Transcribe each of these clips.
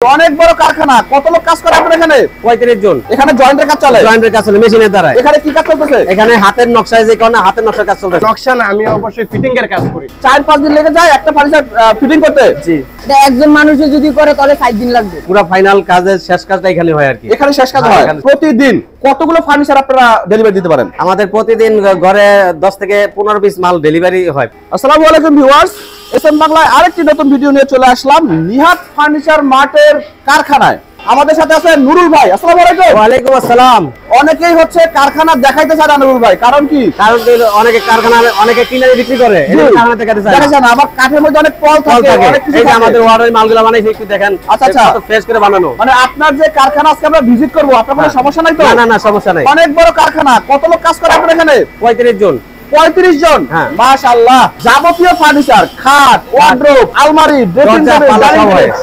অনেক বড় কারখানা, কত লোক কাজ করে আপনার এখানে? 35 জন। এখানে জয়েন্টের কাজ চলে? জয়েন্টের কাজ চলে মেশিনের দ্বারা। এখানে কি কাজ চলতেছে? এখানে হাতের নকশায় যে কোন হাতের নকশার কাজ চলতেছে। নকশা না, আমি অবশ্যই ফিটিং এর কাজ করি। 4-5 দিন লেগে যায় একটা ফার্নিচার ফিটিং করতে? জি। এটা একজন মানুষে যদি করে তাহলে 7 দিন লাগবে। পুরো ফাইনাল কাজের শেষ কাজটা এখানে হয় আর কি। এখানে শেষ কাজ হয়। প্রতিদিন কতগুলো ফার্নিচার আপনারা ডেলিভারি দিতে পারেন? আমাদের প্রতিদিন ঘরে 10 থেকে 15 পিস মাল ডেলিভারি হয়। আসসালামু আলাইকুম ভিউয়ার্স, এসএম বাংলায় আরেকটি নতুন ভিডিও নিয়ে চলে আসলাম নিহাত ফার্নিচার মার্টের কারখানায়। আমাদের সাথে আছে নুরুল ভাই। আসসালামু আলাইকুম। ওয়ালাইকুম আসসালাম। অনেকেই হচ্ছে কারখানা দেখাইতে চায় না নুরুল ভাই, কারণ কি? কারণ অনেকে কারখানা অনেকে কিনে বিক্রি করে, এই কারখানা দেখাতে চায় দেখা যায় না। আমার কাঠের মধ্যে অনেক পল থাকে, অনেক কিছু এই যে থাকে। আমাদের ওয়ারের মালগুলো বানাইছে একটু দেখেন। আচ্ছা, কত ফ্রেশ করে বানানো। মানে আপনার যে কারখানা আজকে আমরা ভিজিট করব, আপনার কোনো সমস্যা নাই তো? না না, সমস্যা নাই। অনেক বড় কারখানা, কত লোক কাজ করে আপনার এখানে? 35 জন। 35 জন। হ্যাঁ। মাশাআল্লাহ। যাবতীয় ফার্নিচার, খাট, ওয়ার্ড্রোব, আলমারি, ড্রেসিং টেবিল, ডাইনিং টেবিল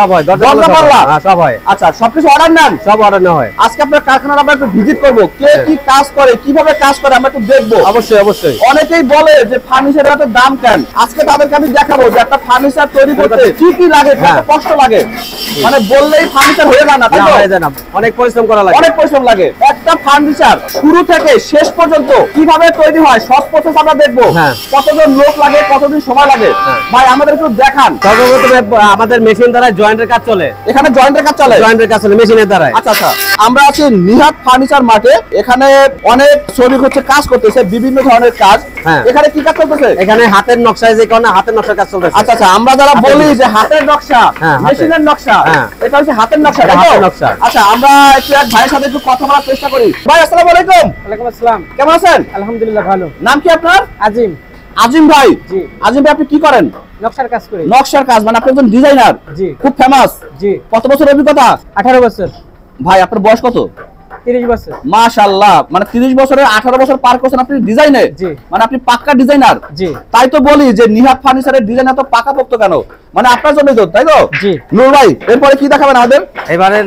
সব হয়। দরজা পাল্লা সব হয়। আচ্ছা, সবকিছু অর্ডার নেন? সব অর্ডার নেওয়া হয়। আজকে আপনার কারখানা আমরা একটু ভিজিট করব, কে কি কাজ করে, কিভাবে কাজ করে আমরা একটু দেখবো। অবশ্যই অবশ্যই। অনেকেই বলে যে ফার্নিচারের এত দাম কেন? আজকে তাদেরকে আমি দেখাবো যে একটা ফার্নিচার তৈরি করতে কি কি লাগে, কত কষ্ট লাগে। মানে বললেই ফার্নিচার হয়ে যায় না, তাই তো? হয়ে যায় না, অনেক পরিশ্রম করা লাগে। অনেক পরিশ্রম লাগে। একটা ফার্নিচার শুরু থেকে শেষ পর্যন্ত কিভাবে তৈরি হয় সব প্রসেস আমরা দেখবো। হ্যাঁ। কতজন লোক লাগে, কতদিন সময় লাগে, ভাই আমাদের একটু দেখান। সর্বপ্রথমে আমাদের মেশিন দ্বারা জয়েন্টের কাজ চলে। এখানে জয়েন্টের কাজ চলে? জয়েন্টের কাজ চলে মেশিনের দ্বারা। আচ্ছা, আমরা আছি নিহাত ফার্নিচার মার্টে। এখানে অনেক শ্রমিক হচ্ছে কাজ করতেছে, বিভিন্ন ধরনের কাজ। হ্যাঁ। এখানে কি কাজ চলতেছে? এখানে হাতের নকশায় যে কোন হাতের নকশার কাজ চলতেছে। আচ্ছা, আমরা যারা বলি যে হাতের নকশা, হ্যাঁ, মেশিনের নকশা, হ্যাঁ। এটা হচ্ছে হাতের নকশা, এটা তাই তো? হাতের নকশা। আচ্ছা, আমরা একটু এক ভাইয়ের সাথে একটু কথা বলার চেষ্টা করি। ভাই আসসালামু আলাইকুম। ওয়ালাইকুম আসসালাম। কেমন আছেন? আলহামদুলিল্লাহ ভালো। নাম কি আপনার? আজিম। আজিম ভাই। জি। আজিম ভাই, আপনি কি করেন? নকশার কাজ করি। নকশার কাজ, মানে আপনি একজন ডিজাইনার? জি। খুব ফেমাস? জি। কত বছর অভিজ্ঞতা? 18 বছর। ভাই আপনার বয়স কত? 30 বছর। মাশাআল্লাহ, মানে 30 বছরে 18 বছর পার করছেন আপনি ডিজাইনে। জি। মানে আপনি পাক্কা ডিজাইনার। জি। তাই তো বলি যে নিহাত ফার্নিচারের ডিজাইন এত পাকাপোক্ত কেন, মানে আপনার জন্যই তো, তাই তো? জি। নূর ভাই, এরপরে কি দেখাবেন আমাদের? এবারে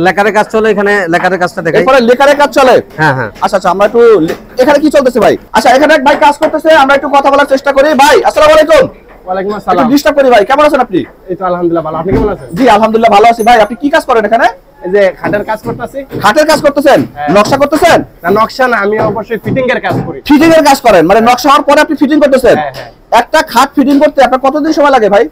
লেকারের কাজ চলে, এখানে লেকারের কাজটা দেখাই। এরপরে লেকারের কাজ চলে? হ্যাঁ হ্যাঁ। আচ্ছা, আমরা একটু এখানে কি চলতেছে ভাই? আচ্ছা, এখানে এক ভাই কাজ করতেছে, আমরা একটু কথা বলার চেষ্টা করি। ভাই আসসালামু আলাইকুম। ওয়ালাইকুম একটু আসসালাম। ডিস্টার্ব করি ভাই, কেমন আছেন আপনি? এই তো আলহামদুলিল্লাহ ভালো। আপনি কেমন আছেন? জি আলহামদুলিল্লাহ ভালো আছি। ভাই আপনি কি কাজ করেন এখানে? এই যে খাটের কাজ করতেছি। খাটের কাজ করতেছেন? হ্যাঁ। নকশা করতেছেন? না, নকশা না, আমি অবশ্যই ফিটিং এর কাজ করি। ফিটিং এর কাজ করেন, মানে নকশা হওয়ার পরে আপনি ফিটিং করতেছেন? হ্যাঁ, হ্যাঁ। একটা খাট ফিটিং করতে আপনার কতদিন সময় লাগে ভাই?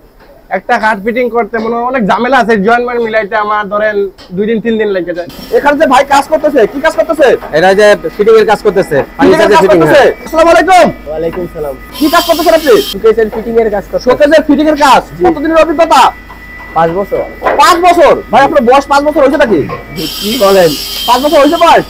একটা খাট ফিটিং করতে মনে হয় অনেক ঝামেলা আছে, জয়েন্টমেন্ট মিলাইতে আমার ধরেন 2 দিন 3 দিন লেগে যায়। এখানে যে ভাই কাজ করতেছে, কি কাজ করতেছে? এটা যে ফিটিং এর কাজ করতেছে, ফিটিং এর কাজ করতেছে। আসসালামু আলাইকুম। ওয়ালাইকুম সালাম। কি কাজ করতেছেন আপনি? শোকেসের ফিটিং এর কাজ করতে। শোকেজের ফিটিং এর কাজ। কতদিনের অভিজ্ঞতা? 5 বছর। 5 বছর? ভাই আপনার বয়স 5 বছর হয়েছে নাকি? কি বলেন? 5 বছর হয়েছে বয়স?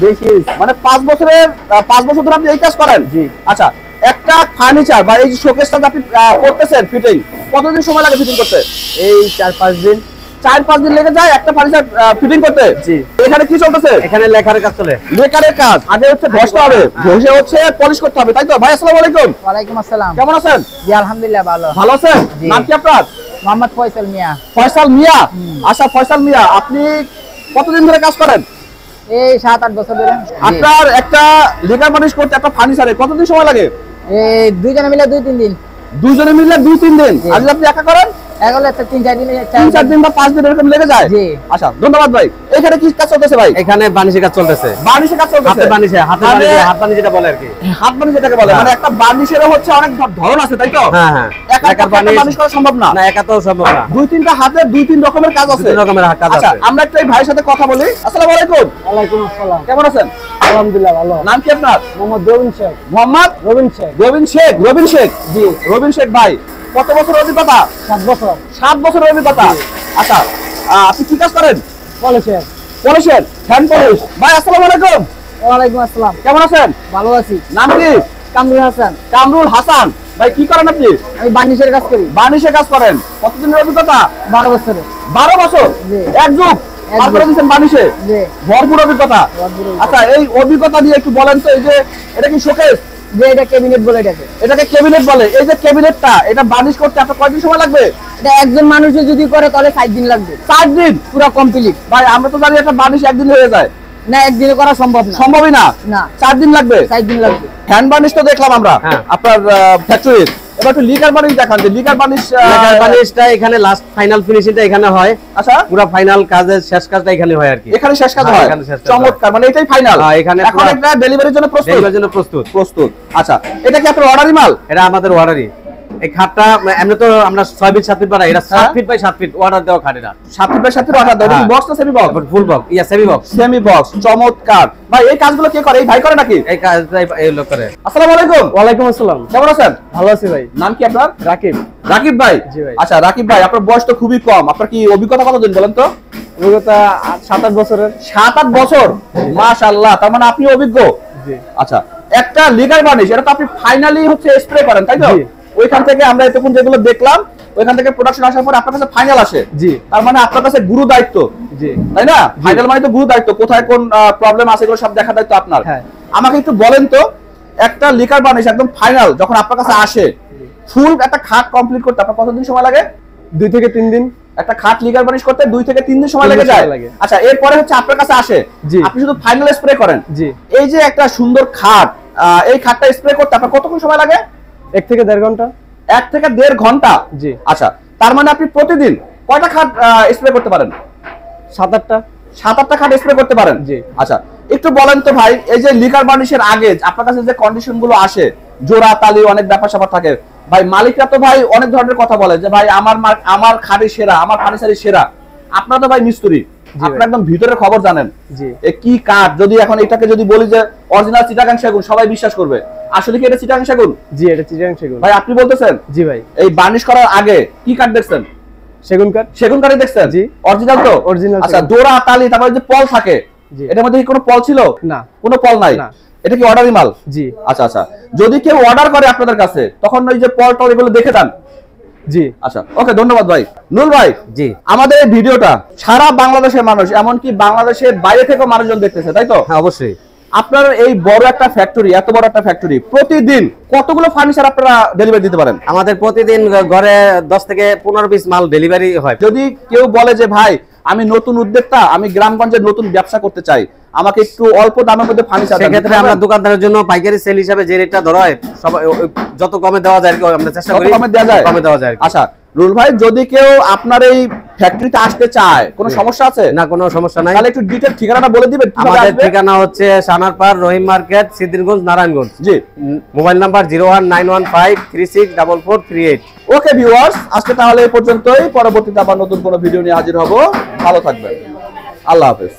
বেশি। মানে 5 বছরের 5 বছর ধরে আপনি এই কাজ করেন? জি। আচ্ছা, একটা ফার্নিচার বা এই যে শোকেসটা আপনি করতেছেন ফিটিং, কতদিন সময় লাগে ফিটিং করতে? এই 4-5 দিন। 4-5 দিন লেগে যায় একটা ফার্নিচার ফিটিং করতে? জি। এখানে কি চলতেছে? এখানে লেখারের কাজ চলে। লেকারের কাজ। আগে হচ্ছে ঘষতে হবে, ঘষে হচ্ছে পলিশ করতে হবে, তাই তো? ভাই আসসালামু আলাইকুম। ওয়ালাইকুম আসসালাম। কেমন আছেন? জি আলহামদুলিল্লাহ ভালো। ভালো আছেন? জি। নাম কি আপনার? মোহাম্মদ ফয়সাল মিয়া। ফয়সাল মিয়া। আচ্ছা ফয়সাল মিয়া, আপনি কতদিন ধরে কাজ করেন? এই 7-8 বছর ধরে। আপনার একটা লেকার পলিশ করতে একটা ফার্নিচারে কতদিন সময় লাগে? এই দুইজনে মিলে 2-3 দিন। দুইজনে মিলে 2-3 দিন। জি। আর যদি আপনি একা করেন? এগুলো একটা 3-4 দিনে 3-4 দিন বা 5 দিন এরকম লেগে যায়? জি। আচ্ছা, ধন্যবাদ ভাই। এখানে কি কাজ চলতেছে ভাই? এখানে বানিশের কাজ চলতেছে। বার্নিশের কাজ চলতেছে? হাতে বানিশে, হাতে মানে বানিশে, হাত বানিশ যেটা বলে আর কি। হাত বার্নিশ যেটাকে বলে, হ্যাঁ। মানে একটা বার্নিশেরও হচ্ছে অনেক ধরন আছে, তাই তো? হ্যাঁ হ্যাঁ। একা লেকার একটা বার্নিশ করা সম্ভব না। না, একা তো সম্ভব না। 2-3টা হাতে 2-3 রকমের কাজ আছে। 2-3 রকমের কাজ আচ্ছা, আছে। আমরা একটু এই ভাইয়ের সাথে কথা বলি। আসসালামু আলাইকুম। ওয়ালাইকুম আসসালাম। কেমন আছেন? আলহামদুলিল্লাহ ভালো। নাম কি আপনার? মোহাম্মদ রবিন শেখ। মোহাম্মদ রবিন শেখ। রবিন শেখ। রবিন শেখ। জি। রবিন শেখ ভাই, কত বছর অভিজ্ঞতা? 7 বছর। 7 বছরের অভিজ্ঞতা। আচ্ছা, আপনি কি কাজ করেন? পলিশের। পলিশের, হ্যান্ড পলিশ। ভাই আসসালামু আলাইকুম। ওয়ালাইকুম আসসালাম। কেমন আছেন? ভালো আছি। নাম কি? কামরুল হাসান। কামরুল হাসান। ভাই কি করেন আপনি? আমি বার্নিশের কাজ করি। বার্নিশের কাজ করেন। কতদিনের অভিজ্ঞতা? 12 বছরে। 12 বছর? জি। এক যুগ পার করে দিয়েছেন বার্নিশে? জি। ভরপুর অভিজ্ঞতা। আচ্ছা, এই অভিজ্ঞতা দিয়ে একটু বলেন তো, এই যে এটা কি শোকেস? যে এটা ক্যাবিনেট বলে এটাকে। এটাকে ক্যাবিনেট বলে। এই যে ক্যাবিনেটটা, এটা বার্নিশ করতে আপনার কয়দিন সময় লাগবে? এটা একজন মানুষে যদি করে তাহলে 7 দিন লাগবে। 4 দিন? পুরো কমপ্লিট। ভাই আমরা তো জানি একটা বার্নিশ একদিন হয়ে যায়। না, একদিনে করা সম্ভব না। সম্ভবই না। না। 4 দিন লাগবে। 7 দিন লাগবে। হ্যান্ড বার্নিশ তো দেখলাম আমরা হ্যাঁ। আপনার ফ্যাক্টরির। এবার একটু লিকার বানিশ দেখান, যে লিকার বানিশ লেকার বানিশটা এখানে লাস্ট ফাইনাল ফিনিশিংটা এখানে হয়। আচ্ছা, পুরো ফাইনাল কাজের শেষ কাজটা এখানে হয় আর কি। এখানে শেষ কাজ হ্যাঁ, হয়, এখানে শেষ কাজ চমৎকার, মানে এটাই ফাইনাল। হ্যাঁ, এখানে এখন পুরো- এটা ডেলিভারির জন্য প্রস্তুত, ডেলিভারির জন্য প্রস্তুত। প্রস্তুত। আচ্ছা, এটা কি আপনার অর্ডারই মাল? এটা আমাদের অর্ডারই। এই খাটটা এমনি তো আমরা 6 ফিট 7 ফিট বানাই, এটা 7 ফিট বাই 7 ফিট অর্ডার দেওয়া খাট এটা। 7 ফিট বাই 7 ফিট অর্ডার দেন, হ্যাঁ। বক্স না সেমি বক্স? ফুল বক্স, ইয়া সেমি বক্স। সেমি বক্স, চমৎকার। ভাই এই কাজগুলো কে করে? এই ভাই করে নাকি? এই কাজটাই এই লোক করে। আসসালামু আলাইকুম। ওয়ালাইকুম আসসালাম। কেমন আছেন? ভালো আছি ভাই। নাম কি আপনার? রাকিব। রাকিব ভাই। জি ভাই। আচ্ছা রাকিব ভাই, আপনার বয়স তো খুবই কম, আপনার কি অভিজ্ঞতা কতদিন বলেন তো? অভিজ্ঞতা 7-8 বছরের। 7-8 বছর, মাশাআল্লাহ, তার মানে আপনি অভিজ্ঞ। জি। আচ্ছা, একটা লিগার বার্নিশ, এটা তো আপনি ফাইনালি হচ্ছে স্প্রে করেন, তাই তো? জি। ওইখান থেকে আমরা এতক্ষণ যেগুলো দেখলাম, ওইখান থেকে প্রোডাকশন আসার পর আপনার কাছে ফাইনাল আসে। জি। তার মানে আপনার কাছে গুরু দায়িত্ব, জি। তাই না? ফাইনাল মানে তো গুরু দায়িত্ব, কোথায় কোন প্রবলেম আছে এগুলো সব দেখার দায়িত্ব আপনার। হ্যাঁ। আমাকে একটু বলেন তো, একটা লিকার বার্নিশ একদম ফাইনাল যখন আপনার কাছে আসে, ফুল একটা খাট কমপ্লিট করতে আপনার কতদিন সময় লাগে? 2 থেকে 3 দিন। একটা খাট লিগার বার্নিশ করতে 2 থেকে 3 দিন সময় 3 লেগে দিন যায়। সময় লাগে। আচ্ছা, এরপরে হচ্ছে আপনার কাছে আসে, জি। আপনি শুধু ফাইনাল স্প্রে করেন। জি। এই যে একটা সুন্দর খাট, এই খাটটা স্প্রে করতে আপনার কতক্ষণ সময় লাগে? 1 থেকে 1.5 ঘন্টা। 1 থেকে 1.5 ঘন্টা। জি। আচ্ছা, তার মানে আপনি প্রতিদিন কয়টা খাট স্প্রে করতে পারেন? 7-8টা। 7-8টা খাট স্প্রে করতে পারেন। জি। আচ্ছা, একটু বলেন তো ভাই, এই যে লিকার বার্নিশের আগে আপনার কাছে যে কন্ডিশন গুলো আসে, জোড়া তালি অনেক ব্যাপার স্যাপার থাকে, ভাই মালিকরা তো ভাই অনেক ধরনের কথা বলে যে ভাই আমার খাটই সেরা, আমার ফার্নিচারই সেরা। আপনারা তো ভাই মিস্ত্রি, আপনারা একদম ভিতরের খবর জানেন। জি। এ কি কাঠ, যদি এখন এটাকে যদি বলি যে অরিজিনাল চিটাগাং সেগুন, সবাই বিশ্বাস করবে। আসলে কি এটা চিটাগাং সেগুন? জি, এটা চিটাগাং সেগুন। ভাই আপনি বলতেছেন? জি ভাই। এই বার্নিশ করার আগে কি কাঠ দেখছেন? সেগুন কাঠ। সেগুন কাঠই দেখছেন? জি। অরিজিনাল তো? Original আচ্ছা, সেগুন। জোড়া তালি, তারপরে যে পল থাকে, জি। এটার মধ্যে কি কোনো পল ছিল? না। কোনো পল নাই? না। এটা কি অর্ডারি মাল? জি। আচ্ছা আচ্ছা, যদি কেউ অর্ডার করে আপনাদের কাছে, তখন ওই যে পল টল এগুলো দেখে দেন? জি। আচ্ছা, ওকে, ধন্যবাদ ভাই। নুল ভাই, জি। আমাদের এই ভিডিওটা সারা বাংলাদেশের মানুষ, এমনকি বাংলাদেশের বাইরে থেকেও মানুষজন দেখতেছে, তাই তো? হ্যাঁ, অবশ্যই। আপনার এই বড় একটা ফ্যাক্টরি, এত বড় একটা ফ্যাক্টরি, প্রতিদিন কতগুলো ফার্নিচার আপনারা ডেলিভারি দিতে পারেন? আমাদের প্রতিদিন ঘরে 10 থেকে 15 পিস মাল ডেলিভারি হয়। যদি কেউ বলে যে ভাই আমি নতুন উদ্যোক্তা, আমি গ্রামগঞ্জে নতুন ব্যবসা করতে চাই, আমাকে একটু অল্প দামের মধ্যে ফার্নিচার, সেক্ষেত্রে আমরা দোকানদারের জন্য পাইকারি সেল হিসাবে যে রেটটা ধরা হয়, সবাই যত কমে দেওয়া যায় আর কি, আমরা চেষ্টা করি কমে দেওয়া যায়। কমে দেওয়া যায় আর কি। আচ্ছা রুল ভাই, যদি কেউ আপনার এই ফ্যাক্টরিতে আসতে চায়, কোনো সমস্যা আছে? না, কোনো সমস্যা নাই। তাহলে একটু ডিটেইল ঠিকানাটা বলে দিবেন কিভাবে আমাদের আসবে? ঠিকানা হচ্ছে সানারপাড়, রহিম মার্কেট, সিদ্দিরগঞ্জ, নারায়ণগঞ্জ। জি। Mobile number 01915364438। ওকে ভিউয়ার্স, আজকে তাহলে এই পর্যন্তই। পরবর্তীতে আবার নতুন কোনো ভিডিও নিয়ে হাজির হব। ভালো থাকবেন, আল্লাহ হাফেজ।